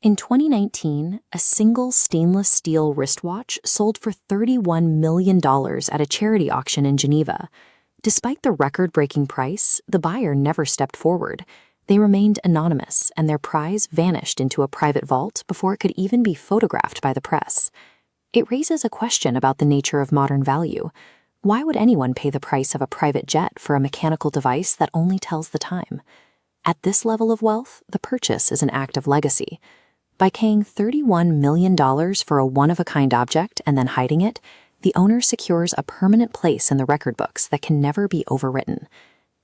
In 2019, a single stainless steel wristwatch sold for $31 million at a charity auction in Geneva. Despite the record-breaking price, the buyer never stepped forward. They remained anonymous, and their prize vanished into a private vault before it could even be photographed by the press. It raises a question about the nature of modern value. Why would anyone pay the price of a private jet for a mechanical device that only tells the time? At this level of wealth, the purchase is an act of legacy. By paying $31 million for a one-of-a-kind object and then hiding it, the owner secures a permanent place in the record books that can never be overwritten.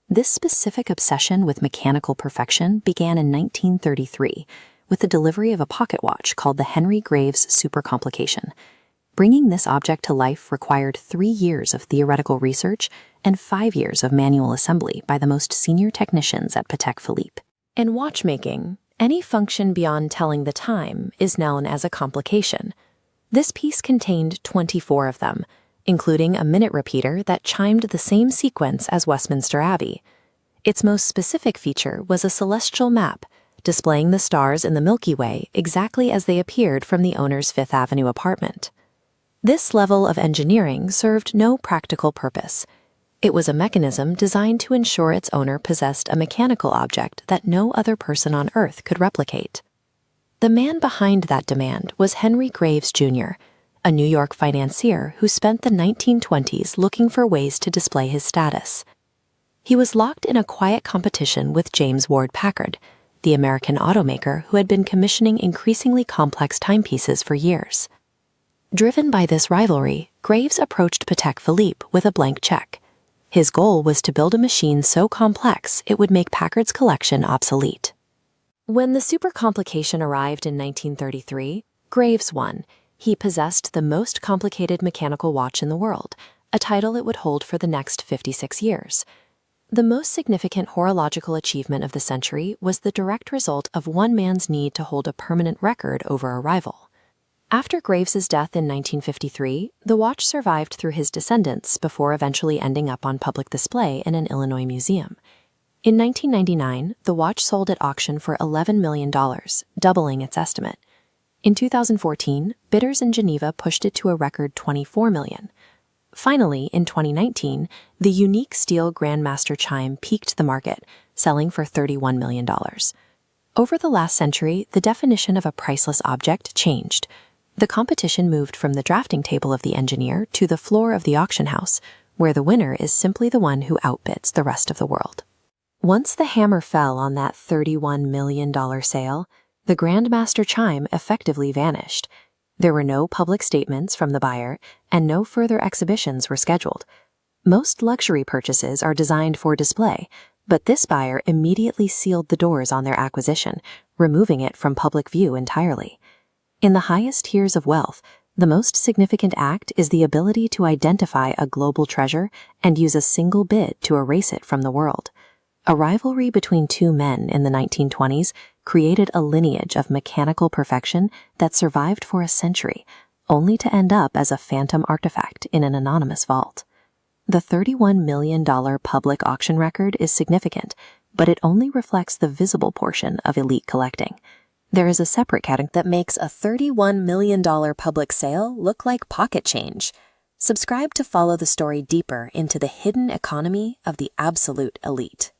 This specific obsession with mechanical perfection began in 1933 with the delivery of a pocket watch called the Henry Graves Supercomplication. Bringing this object to life required 3 years of theoretical research and 5 years of manual assembly by the most senior technicians at Patek Philippe. In watchmaking, any function beyond telling the time is known as a complication. This piece contained 24 of them, including a minute repeater that chimed the same sequence as Westminster Abbey. Its most specific feature was a celestial map, displaying the stars in the Milky Way exactly as they appeared from the owner's Fifth Avenue apartment. This level of engineering served no practical purpose. It was a mechanism designed to ensure its owner possessed a mechanical object that no other person on Earth could replicate. The man behind that demand was Henry Graves, Jr., a New York financier who spent the 1920s looking for ways to display his status. He was locked in a quiet competition with James Ward Packard, the American automaker who had been commissioning increasingly complex timepieces for years. Driven by this rivalry, Graves approached Patek Philippe with a blank check. His goal was to build a machine so complex it would make Packard's collection obsolete. When the Supercomplication arrived in 1933, Graves won. He possessed the most complicated mechanical watch in the world, a title it would hold for the next 56 years. The most significant horological achievement of the century was the direct result of one man's need to hold a permanent record over a rival. After Graves's death in 1953, the watch survived through his descendants before eventually ending up on public display in an Illinois museum. In 1999, the watch sold at auction for $11 million, doubling its estimate. In 2014, bidders in Geneva pushed it to a record $24 million. Finally, in 2019, the unique steel Grandmaster chime peaked the market, selling for $31 million. Over the last century, the definition of a priceless object changed. The competition moved from the drafting table of the engineer to the floor of the auction house, where the winner is simply the one who outbids the rest of the world. Once the hammer fell on that $31 million sale, the Grandmaster chime effectively vanished. There were no public statements from the buyer, and no further exhibitions were scheduled. Most luxury purchases are designed for display, but this buyer immediately sealed the doors on their acquisition, removing it from public view entirely. In the highest tiers of wealth, the most significant act is the ability to identify a global treasure and use a single bid to erase it from the world. A rivalry between two men in the 1920s created a lineage of mechanical perfection that survived for a century, only to end up as a phantom artifact in an anonymous vault. The $31 million public auction record is significant, but it only reflects the visible portion of elite collecting. There is a separate category that makes a $31 million public sale look like pocket change. Subscribe to follow the story deeper into the hidden economy of the absolute elite.